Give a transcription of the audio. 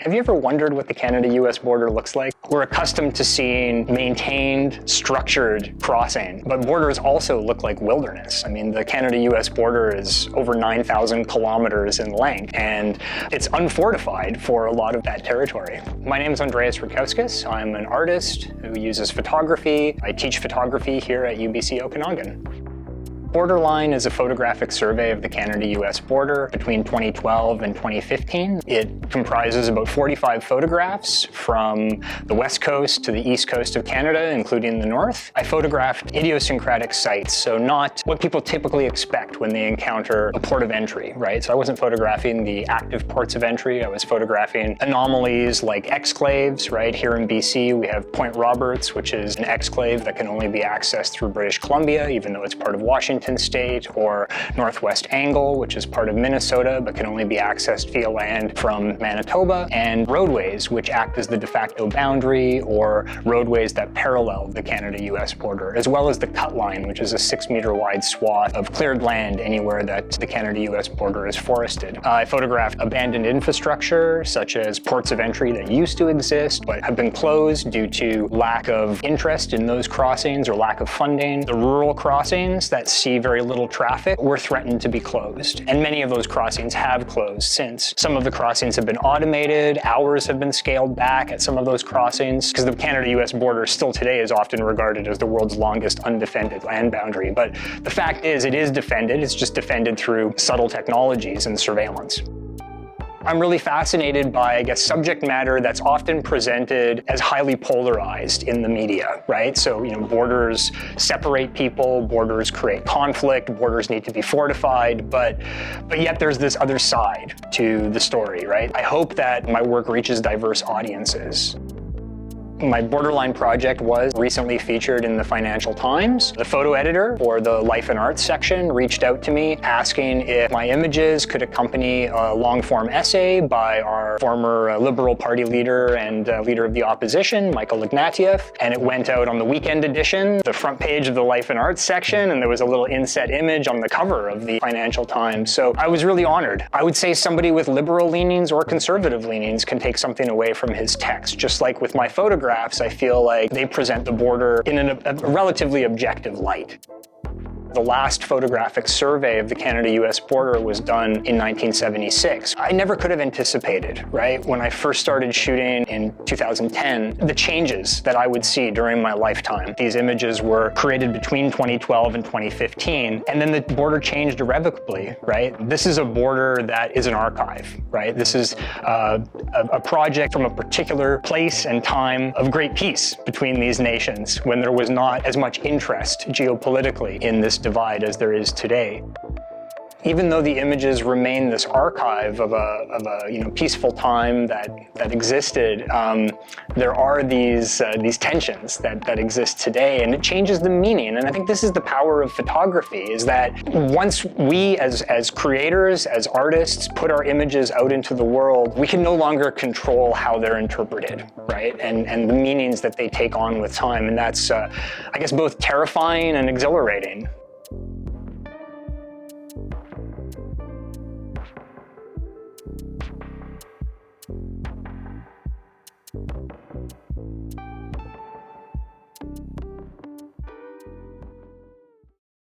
Have you ever wondered what the Canada-US border looks like? We're accustomed to seeing maintained, structured crossing, but borders also look like wilderness. I mean, the Canada-US border is over 9,000 kilometers in length, and it's unfortified for a lot of that territory. My name is Andreas Rutkauskas. I'm an artist who uses photography. I teach photography here at UBC Okanagan. Borderline is a photographic survey of the Canada-US border between 2012 and 2015. It comprises about 45 photographs from the west coast to the east coast of Canada, including the north. I photographed idiosyncratic sites, so not what people typically expect when they encounter a port of entry, right? So I wasn't photographing the active ports of entry. I was photographing anomalies like exclaves, right? Here in BC, we have Point Roberts, which is an exclave that can only be accessed through British Columbia, even though it's part of Washington State, or Northwest Angle, which is part of Minnesota, but can only be accessed via land from Manitoba, and roadways, which act as the de facto boundary, or roadways that parallel the Canada-US border, as well as the cut line, which is a 6-meter wide swath of cleared land anywhere that the Canada-US border is forested. I photographed abandoned infrastructure, such as ports of entry that used to exist, but have been closed due to lack of interest in those crossings or lack of funding. The rural crossings that see very little traffic were threatened to be closed, and many of those crossings have closed since. Some of the crossings have been automated, hours have been scaled back at some of those crossings, because the Canada-US border still today is often regarded as the world's longest undefended land boundary. But the fact is, it is defended, it's just defended through subtle technologies and surveillance. I'm really fascinated by, I guess, subject matter that's often presented as highly polarized in the media, right? So, borders separate people, borders create conflict, borders need to be fortified, but yet there's this other side to the story, right? I hope that my work reaches diverse audiences. My Borderline project was recently featured in the Financial Times. The photo editor for the Life and Arts section reached out to me asking if my images could accompany a long-form essay by our former Liberal Party leader and leader of the opposition, Michael Ignatieff. And it went out on the weekend edition, the front page of the Life and Arts section, and there was a little inset image on the cover of the Financial Times. So I was really honored. I would say somebody with liberal leanings or conservative leanings can take something away from his text. Just like with my photographs, I feel like they present the border in a relatively objective light. The last photographic survey of the Canada-US border was done in 1976. I never could have anticipated, right? When I first started shooting in 2010, the changes that I would see during my lifetime. These images were created between 2012 and 2015, and then the border changed irrevocably, right? This is a border that is an archive, right? This is a project from a particular place and time of great peace between these nations when there was not as much interest geopolitically in this divide as there is today. Even though the images remain this archive of a peaceful time that existed, there are these tensions that exist today, and it changes the meaning. And I think this is the power of photography: is that once we, as creators, as artists, put our images out into the world, we can no longer control how they're interpreted, right? And the meanings that they take on with time, and that's, I guess, both terrifying and exhilarating.